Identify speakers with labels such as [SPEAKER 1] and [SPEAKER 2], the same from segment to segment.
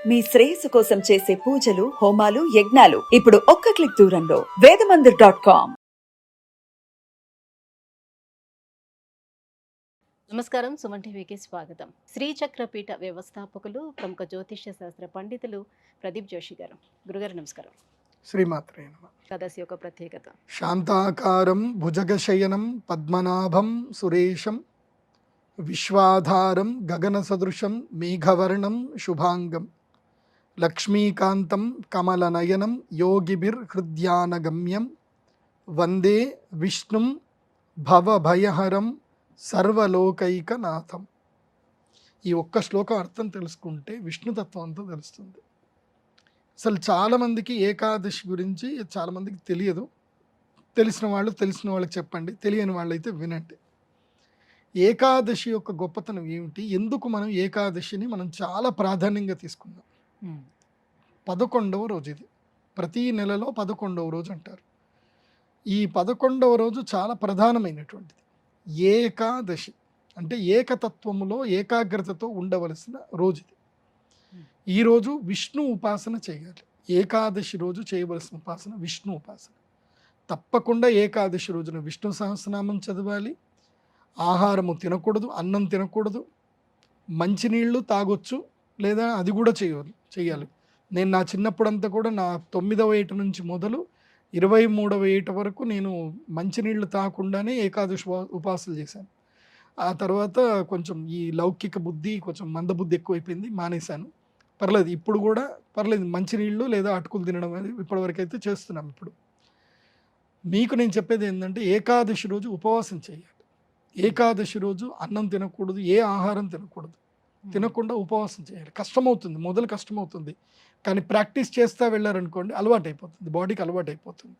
[SPEAKER 1] మీ శ్రేయస్సు కోసం చేసే పూజలు, హోమాలు, యజ్ఞాలు ఇప్పుడు ఒక్క క్లిక్ దూరంలో వేదమందిర్.com.
[SPEAKER 2] నమస్కారం. సుమన్ టీవీకి స్వాగతం. శ్రీచక్రపీఠ వ్యవస్థాపకులు, ప్రముఖ జ్యోతిష్య శాస్త్ర పండితులు ప్రదీప్ జోషి గారు. గురుగారు నమస్కారం.
[SPEAKER 3] శ్రీమాత్రే నమః.
[SPEAKER 2] ఏకాదశి యొక్క ప్రత్యేకత.
[SPEAKER 3] శాంతాకారం భుజగశయనం పద్మనాభం సురేశం విశ్వాధారం గగన సదృశం మేఘవర్ణం శుభాంగం లక్ష్మీకాంతం కమలనయనం యోగిభిర్హృద్యానగమ్యం వందే విష్ణుం భవభయహరం సర్వలోకైకనాథం. ఈ ఒక్క శ్లోకం అర్థం తెలుసుకుంటే విష్ణుతత్వం అంతా తెలుస్తుంది. అసలు చాలామందికి ఏకాదశి గురించి చాలామందికి తెలియదు. తెలిసిన వాళ్ళకి చెప్పండి, తెలియని వాళ్ళైతే వినండి. ఏకాదశి యొక్క గొప్పతనం ఏమిటి, ఎందుకు మనం ఏకాదశిని మనం చాలా ప్రాధాన్యంగా తీసుకున్నాం. 11వ రోజు ఇది. ప్రతి నెలలో 11వ రోజు అంటారు. ఈ 11వ రోజు చాలా ప్రధానమైనటువంటిది. ఏకాదశి అంటే ఏకతత్వములో ఏకాగ్రతతో ఉండవలసిన రోజు ఇది. ఈరోజు విష్ణు ఉపాసన చేయాలి. ఏకాదశి రోజు చేయవలసిన ఉపాసన విష్ణు ఉపాసన. తప్పకుండా ఏకాదశి రోజున విష్ణు సహస్రనామం చదవాలి. ఆహారము తినకూడదు, అన్నం తినకూడదు, మంచినీళ్ళు తాగొచ్చు, లేదా అది కూడా చేయాలి. నేను నా చిన్నప్పుడంతా కూడా నా 9వ ఏట నుంచి మొదలు 23వ ఏట వరకు నేను మంచినీళ్ళు తాగకుండానే ఏకాదశి ఉపాసనలు చేశాను. ఆ తర్వాత కొంచెం ఈ లౌకిక బుద్ధి, కొంచెం మందబుద్ధి ఎక్కువైపోయింది, మానేశాను. పర్లేదు, ఇప్పుడు కూడా పర్లేదు, మంచినీళ్ళు లేదా అటుకులు తినడం అనేది ఇప్పటివరకు అయితే చేస్తున్నాం. ఇప్పుడు మీకు నేను చెప్పేది ఏంటంటే ఏకాదశి రోజు ఉపవాసం చేయాలి. ఏకాదశి రోజు అన్నం తినకూడదు, ఏ ఆహారం తినకూడదు. తినకుండా ఉపవాసం చేయాలి. కష్టమవుతుంది, మొదలు కష్టమవుతుంది, కానీ ప్రాక్టీస్ చేస్తూ వెళ్ళారనుకోండి అలవాటు అయిపోతుంది, బాడీకి అలవాటు అయిపోతుంది.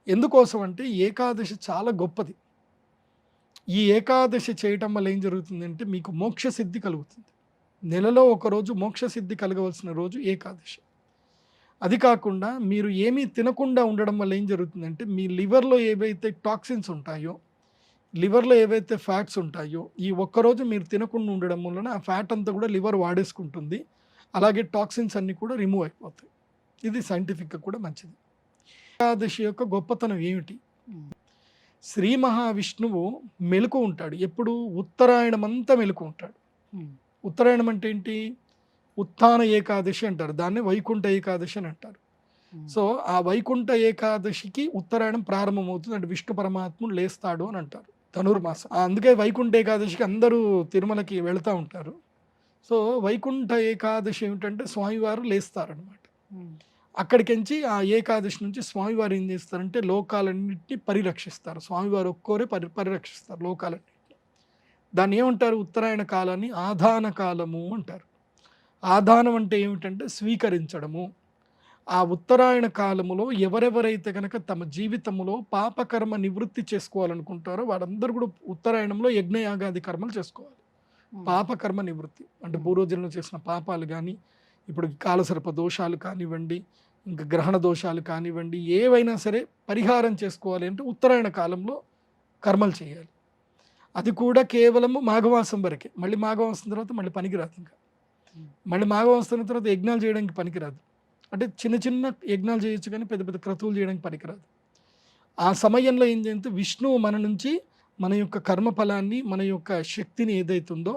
[SPEAKER 3] ఎందుకోసం అంటే ఏకాదశి చాలా గొప్పది. ఈ ఏకాదశి చేయటం వల్ల ఏం జరుగుతుందంటే మీకు మోక్ష సిద్ధి కలుగుతుంది. నెలలో ఒకరోజు మోక్ష సిద్ధి కలగవలసిన రోజు ఏకాదశి. అది కాకుండా మీరు ఏమీ తినకుండా ఉండడం వల్ల ఏం జరుగుతుందంటే మీ లివర్లో ఏవైతే టాక్సిన్స్ ఉంటాయో, లివర్లో ఏవైతే ఫ్యాట్స్ ఉంటాయో, ఈ ఒక్కరోజు మీరు తినకుండా ఉండడం వలన ఆ ఫ్యాట్ అంతా కూడా లివర్ వాడేసుకుంటుంది. అలాగే టాక్సిన్స్ అన్నీ కూడా రిమూవ్ అయిపోతాయి. ఇది సైంటిఫిక్గా కూడా మంచిది. ఏకాదశి యొక్క గొప్పతనం ఏమిటి? శ్రీ మహావిష్ణువు మెలకు ఉంటాడు. ఎప్పుడు? ఉత్తరాయణం అంతా మెలకు ఉంటాడు. ఉత్తరాయణం అంటే ఏంటి? ఉత్థాన ఏకాదశి అంటారు, దాన్ని వైకుంఠ ఏకాదశి అని అంటారు. సో ఆ వైకుంఠ ఏకాదశికి ఉత్తరాయణం ప్రారంభమవుతుంది, అంటే విష్ణు పరమాత్ముడు లేస్తాడు అని అంటారు, ధనుర్మాసం. అందుకే వైకుంఠ ఏకాదశికి అందరూ తిరుమలకి వెళుతూ ఉంటారు. సో వైకుంఠ ఏకాదశి ఏమిటంటే స్వామివారు లేస్తారనమాట. అక్కడికించి ఆ ఏకాదశి నుంచి స్వామివారు ఏం చేస్తారంటే లోకాలన్నింటినీ పరిరక్షిస్తారు. స్వామివారు ఒక్కోరే పరిరక్షిస్తారు లోకాలన్నింటినీ. దాన్ని ఏమంటారు? ఉత్తరాయణ కాలాన్ని ఆధాన కాలము అంటారు. ఆధానం అంటే ఏమిటంటే స్వీకరించడము. ఆ ఉత్తరాయణ కాలములో ఎవరెవరైతే కనుక తమ జీవితంలో పాపకర్మ నివృత్తి చేసుకోవాలనుకుంటారో వారందరూ కూడా ఉత్తరాయణంలో యజ్ఞయాగాది కర్మలు చేసుకోవాలి. పాపకర్మ నివృత్తి అంటే పూర్వజన్మలో చేసిన పాపాలు కానీ, ఇప్పుడు కాలసర్ప దోషాలు కానివ్వండి, ఇంకా గ్రహణ దోషాలు కానివ్వండి, ఏవైనా సరే పరిహారం చేసుకోవాలి అంటే ఉత్తరాయణ కాలంలో కర్మలు చేయాలి. అది కూడా కేవలము మాఘమాసం వరకే. మళ్ళీ మాఘమాసం తర్వాత మళ్ళీ పనికిరాదు. ఇంకా మళ్ళీ మాఘమాసం తర్వాత యజ్ఞాలు చేయడానికి పనికిరాదు. అంటే చిన్న చిన్న యజ్ఞాలు చేయొచ్చు, కానీ పెద్ద పెద్ద క్రతువులు చేయడానికి పనికిరాదు. ఆ సమయంలో ఏం చేస్తే విష్ణువు మన నుంచి మన యొక్క కర్మఫలాన్ని, మన యొక్క శక్తిని ఏదైతుందో,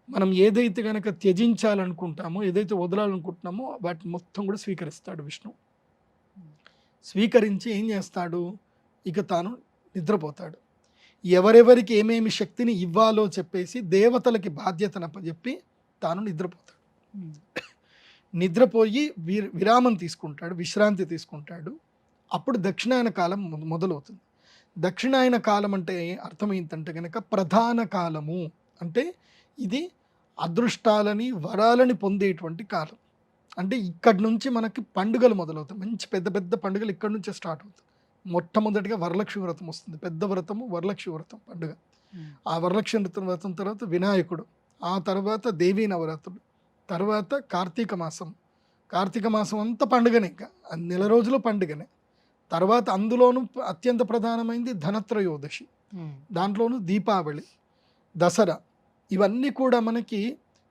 [SPEAKER 3] మనం ఏదైతే కనుక త్యజించాలనుకుంటామో, ఏదైతే వదలాలనుకుంటున్నామో వాటిని మొత్తం కూడా స్వీకరిస్తాడు విష్ణువు. స్వీకరించి ఏం చేస్తాడు? ఇక తాను నిద్రపోతాడు. ఎవరెవరికి ఏమేమి శక్తిని ఇవ్వాలో చెప్పేసి దేవతలకి బాధ్యతను అప్పచెప్పి తాను నిద్రపోతాడు. నిద్రపోయి విరామం తీసుకుంటాడు, విశ్రాంతి తీసుకుంటాడు. అప్పుడు దక్షిణాయన కాలం మొదలవుతుంది. దక్షిణాయన కాలం అంటే అర్థం ఏంటంటే కనుక ప్రధాన కాలము. అంటే ఇది అదృష్టాలని, వరాలని పొందేటువంటి కాలం. అంటే ఇక్కడి నుంచి మనకి పండుగలు మొదలవుతాయి. మంచి పెద్ద పెద్ద పండుగలు ఇక్కడి నుంచే స్టార్ట్ అవుతాయి. మొట్టమొదటిగా వరలక్ష్మి వ్రతం వస్తుంది. పెద్ద వ్రతము వరలక్ష్మి వ్రతం పండుగ. ఆ వరలక్ష్మి వ్రతం తర్వాత వినాయకుడు, ఆ తర్వాత దేవీ నవరాత్రులు, తర్వాత కార్తీక మాసం అంతా పండుగనే. ఇంకా నెల రోజులు పండుగనే. తర్వాత అందులోనూ అత్యంత ప్రధానమైంది ధనత్రయోదశి, దాంట్లోనూ దీపావళి, దసరా. ఇవన్నీ కూడా మనకి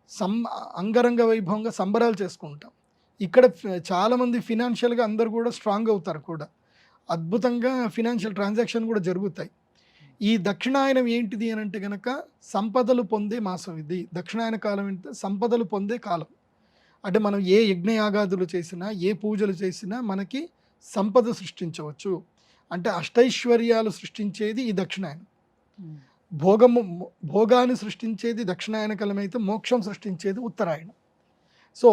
[SPEAKER 3] సం అంగరంగ వైభవంగా సంబరాలు చేసుకుంటాం. ఇక్కడ చాలామంది ఫినాన్షియల్గా అందరూ కూడా స్ట్రాంగ్ అవుతారు కూడా, అద్భుతంగా ఫినాన్షియల్ ట్రాన్సాక్షన్ కూడా జరుగుతాయి. ఈ దక్షిణాయనం ఏంటిది అని అంటే కనుక సంపదలు పొందే మాసం ఇది. దక్షిణాయన కాలం అంటే సంపదలు పొందే కాలం. అంటే మనం ఏ యజ్ఞయాగాదులు చేసినా, ఏ పూజలు చేసినా మనకి సంపద సృష్టించవచ్చు. అంటే అష్టైశ్వర్యాలు సృష్టించేది ఈ దక్షిణాయనం. భోగాన్ని సృష్టించేది దక్షిణాయన కాలం అయితే, మోక్షం సృష్టించేది ఉత్తరాయణం. సో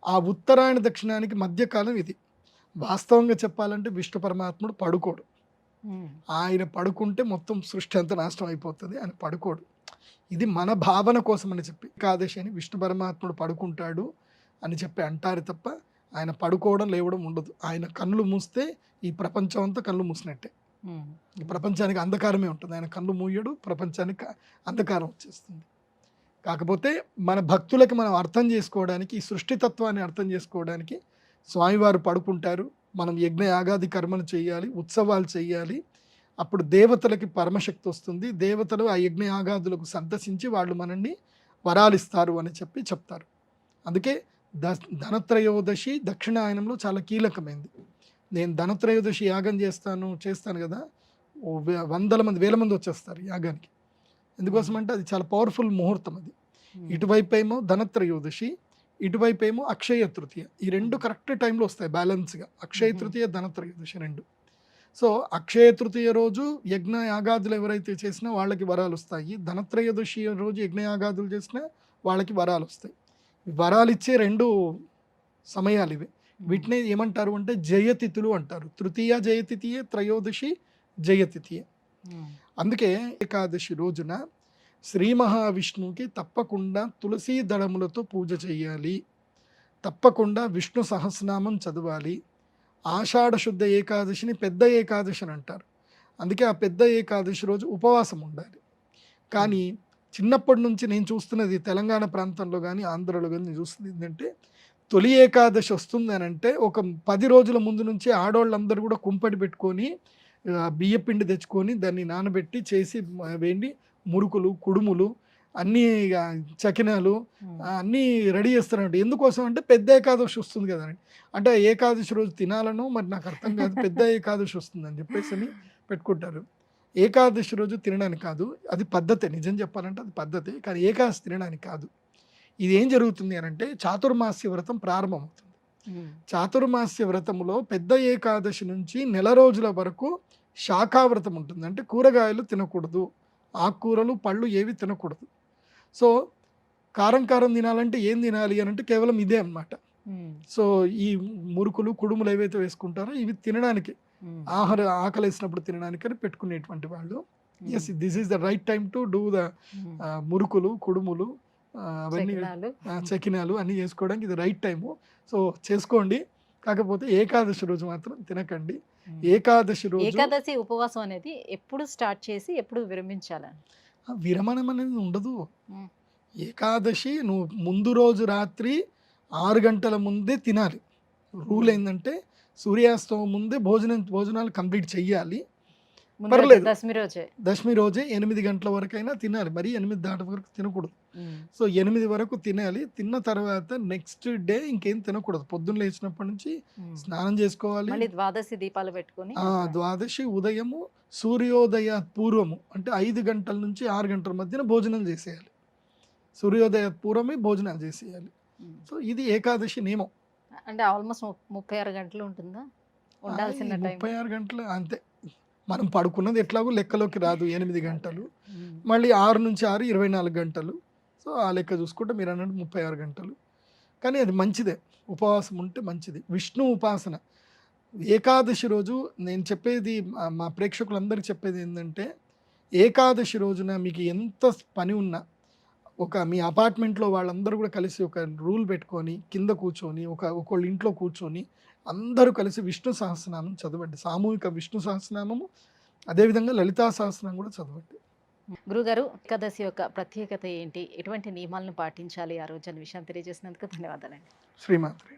[SPEAKER 3] ఆ ఉత్తరాయణ దక్షిణానికి మధ్యకాలం ఇది. వాస్తవంగా చెప్పాలంటే విష్ణు పరమాత్ముడు పడుకోడు. ఆయన పడుకుంటే మొత్తం సృష్టి అంతా నాశనం అయిపోతుంది, ఆయన పడుకోడు. ఇది మన భావన కోసం అని చెప్పి ఏకాదశి అని విష్ణు పరమాత్ముడు పడుకుంటాడు అని చెప్పి అంటారు తప్ప ఆయన పడుకోవడం లేవడం ఉండదు. ఆయన కళ్ళు మూస్తే ఈ ప్రపంచం అంతా కళ్ళు మూసినట్టే. ఈ ప్రపంచానికి అంధకారమే ఉంటుంది. ఆయన కళ్ళు మూయడు, ప్రపంచానికి అంధకారం వచ్చేస్తుంది. కాకపోతే మన భక్తులకి మనం అర్థం చేసుకోవడానికి, ఈ సృష్టితత్వాన్ని అర్థం చేసుకోవడానికి స్వామివారు పడుకుంటారు. మనం యజ్ఞ యాగాది కర్మలు చేయాలి, ఉత్సవాలు చేయాలి. అప్పుడు దేవతలకి పరమశక్తి వస్తుంది. దేవతలు ఆ యజ్ఞ యాగాదులకు సందర్శించి వాళ్ళు మనల్ని వరాలిస్తారు అని చెప్పి చెప్తారు. అందుకే ధనత్రయోదశి దక్షిణాయనంలో చాలా కీలకమైంది. నేను ధనత్రయోదశి యాగం చేస్తాను కదా, వందల మంది వేల మంది వచ్చేస్తారు యాగానికి. ఎందుకోసం అంటే అది చాలా పవర్ఫుల్ ముహూర్తం. అది ఇటువైపు ఏమో ధనత్రయోదశి, ఇటువైపు ఏమో అక్షయ తృతీయ. ఈ రెండు కరెక్ట్ టైంలో వస్తాయి బ్యాలెన్స్గా. అక్షయ తృతీయ, ధనత్రయోదశి రెండు. సో అక్షయ తృతీయ రోజు యజ్ఞ యాగాదులు ఎవరైతే చేసినా వాళ్ళకి వరాలు వస్తాయి. ధనత్రయోదశి రోజు యజ్ఞ యాగాదులు చేసినా వాళ్ళకి వరాలు వస్తాయి. వరాలు ఇచ్చే రెండు సమయాలు ఇవి. వీటిని ఏమంటారు అంటే జయతిథులు అంటారు. తృతీయ జయతిథియే, త్రయోదశి జయతిథియే. అందుకే ఏకాదశి రోజున శ్రీ మహావిష్ణువుకి తప్పకుండా తులసీ దళములతో పూజ చేయాలి. తప్పకుండా విష్ణు సహస్రనామం చదవాలి. ఆషాఢ శుద్ధ ఏకాదశిని పెద్ద ఏకాదశి అని అంటారు. అందుకే ఆ పెద్ద ఏకాదశి రోజు ఉపవాసం ఉండాలి. కానీ చిన్నప్పటి నుంచి నేను చూస్తున్నది తెలంగాణ ప్రాంతంలో కానీ ఆంధ్రలో కానీ నేను చూస్తుంది ఏంటంటే, తొలి ఏకాదశి వస్తుంది అని అంటే ఒక 10 రోజుల ముందు నుంచి ఆడవాళ్ళందరూ కూడా కుంపటి పెట్టుకొని బియ్యపిండి తెచ్చుకొని దాన్ని నానబెట్టి చేసి వేండి మురుకులు, కుడుములు, అన్నీ చకినాలు అన్నీ రెడీ చేస్తారంట. ఎందుకోసం అంటే పెద్ద ఏకాదశి వస్తుంది కదండి. అంటే ఏకాదశి రోజు తినాలను మరి నాకు అర్థం కాదు, పెద్ద ఏకాదశి వస్తుంది అని చెప్పేసి అని పెట్టుకుంటారు. ఏకాదశి రోజు తినడానికి కాదు, అది పద్ధతే. నిజం చెప్పాలంటే అది పద్ధతే, కానీ ఏకాదశి తినడానికి కాదు. ఇది ఏం జరుగుతుంది అని అంటే చాతుర్మాస్య వ్రతం ప్రారంభమవుతుంది. చాతుర్మాస్య వ్రతంలో పెద్ద ఏకాదశి నుంచి నెల రోజుల వరకు శాఖావ్రతం ఉంటుంది. అంటే కూరగాయలు తినకూడదు, ఆకుకూరలు, పళ్ళు ఏవి తినకూడదు. సో కారం తినాలంటే ఏం తినాలి అని అంటే కేవలం ఇదే అన్నమాట. సో ఈ మురుకులు, కుడుములు ఏవైతే వేసుకుంటారో ఇవి తినడానికి, ఆకలి వేసినప్పుడు తినడానికి అని పెట్టుకునేటువంటి వాళ్ళు. Yes, this is the right time to do the మురుకులు, కుడుములు, అవన్నీ చకినాలు అన్నీ చేసుకోవడానికి ఇది రైట్ టైము. సో చేసుకోండి. కాకపోతే ఏకాదశి రోజు మాత్రం తినకండి. ఏకాదశి
[SPEAKER 2] ఉపవాసం అనేది ఎప్పుడు స్టార్ట్ చేసి ఎప్పుడు విరమించాలని?
[SPEAKER 3] విరమణం అనేది ఉండదు. ఏకాదశి నువ్వు ముందు రోజు రాత్రి 6 గంటల ముందే తినాలి. రూల్ ఏంటంటే సూర్యాస్తమం ముందే భోజనాలు కంప్లీట్ చెయ్యాలి. పర్లేదు, దశమి రోజే 8 గంటల వరకైనా తినాలి. మరి 8 దాటి వరకు తినకూడదు. సో 8 వరకు తినాలి. తిన్న తర్వాత నెక్స్ట్ డే ఇంకేం తినకూడదు. పొద్దున్న లేచినప్పటి నుంచి స్నానం చేసుకోవాలి.
[SPEAKER 2] ద్వాదశి దీపాలు పెట్టుకొని
[SPEAKER 3] ద్వాదశి ఉదయము సూర్యోదయ పూర్వము అంటే 5 గంటల నుంచి 6 గంటల మధ్యన భోజనం చేసేయాలి. సూర్యోదయ పూర్వమే భోజనాలు చేసేయాలి. సో ఇది ఏకాదశి నియమం.
[SPEAKER 2] అంటే ఆల్మోస్ట్ 36 గంటలు ఉంటుందా ఉండాల్సిన టైం?
[SPEAKER 3] 36 గంటలు అంతే. మనం పడుకున్నది ఎట్లాగో లెక్కలోకి రాదు. 8 గంటలు, మళ్ళీ 6 నుంచి 6 24 గంటలు. సో ఆ లెక్క చూసుకుంటే మీరు అన్నట్టు 36 గంటలు. కానీ అది మంచిదే, ఉపవాసం ఉంటే మంచిది. విష్ణు ఉపాసన ఏకాదశి రోజు నేను చెప్పేది, మా ప్రేక్షకులందరికీ చెప్పేది ఏంటంటే, ఏకాదశి రోజున మీకు ఎంత పని ఉన్నా మీ అపార్ట్మెంట్లో వాళ్ళందరూ కూడా కలిసి ఒక రూల్ పెట్టుకొని కింద కూర్చొని ఒకళ్ళ ఇంట్లో కూర్చొని అందరూ కలిసి విష్ణు సహస్రనామం చదవండి. సామూహిక విష్ణు సహస్రనామము, అదేవిధంగా లలితా సహస్రనామం కూడా చదవండి.
[SPEAKER 2] గురుగారు, ఏకాదశి యొక్క ప్రత్యేకత ఏంటి, ఎటువంటి నియమాలను పాటించాలి ఆ రోజు అనే విషయం తెలియజేసినందుకు ధన్యవాదాలండి.
[SPEAKER 3] శ్రీమాత్రే.